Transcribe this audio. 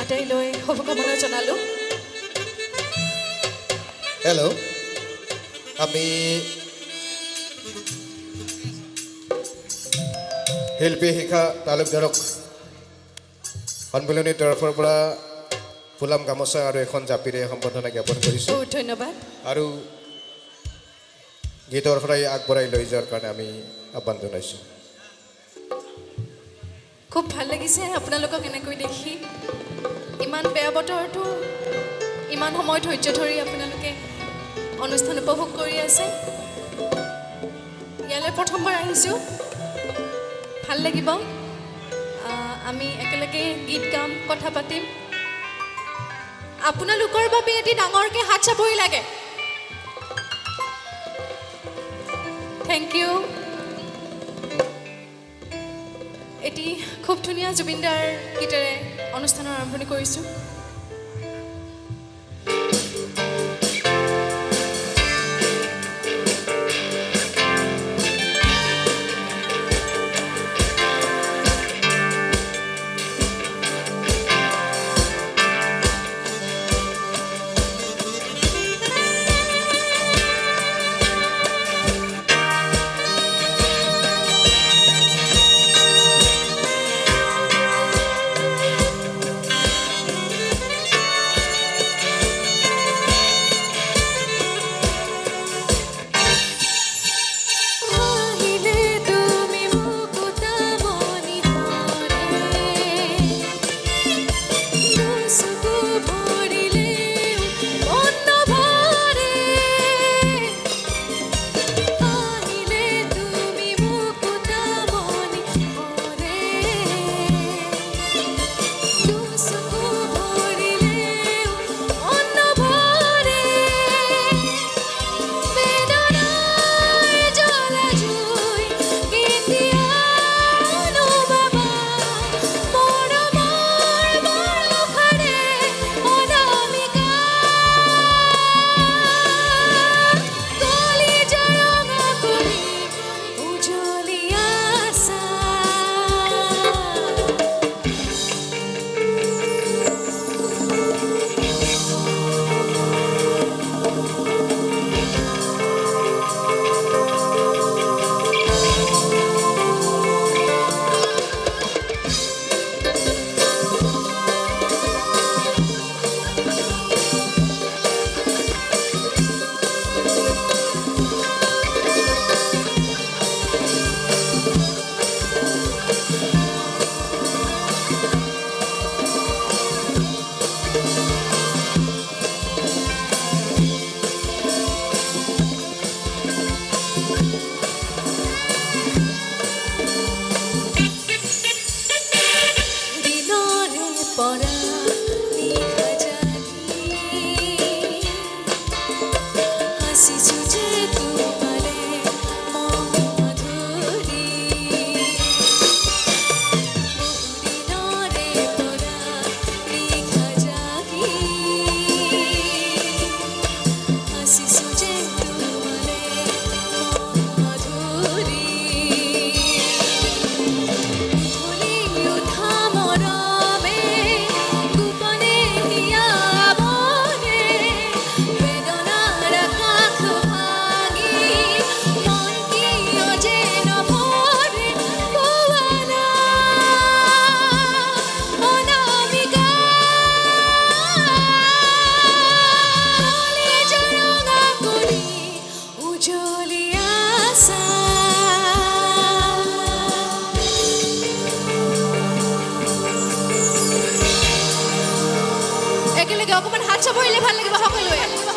বিদায়লৈ শুভকামনা জনালোঁ। হেল্ল' আমি শিল্পী শিখা তালুকদাৰক সন্মিলনীৰ তৰফৰ পৰা ফুলাম গামোচা আৰু এখন জাপিৰে সম্বৰ্ধনা জ্ঞাপন কৰিছোঁ বহুত ধন্যবাদ। আৰু গীতৰ শৰাই আগবঢ়াই লৈ যোৱাৰ কাৰণে আমি আহ্বান জনাইছোঁ। খুব ভাল লাগিছে আপোনালোকক এনেকৈ দেখি। ইমান বেয়া বতৰতো ইমান সময় ধৈৰ্য ধৰি আপোনালোকে অনুষ্ঠান উপভোগ কৰি আছে। ইয়ালৈ প্ৰথমবাৰ আহিছোঁ, ভাল লাগিব। আমি একেলগে গীত গাম, কথা পাতিম। আপোনালোকৰ বাবে এটি ডাঙৰকৈ হাত চাপৰি লাগে। Thank you. এটি খুব ধুনীয়া জুবিনদাৰ গীতেৰে অনুষ্ঠানৰ আৰম্ভণি কৰিছোঁ। অকণমান হাত চাপৰিলে ভাল লাগিব সকলোৱে।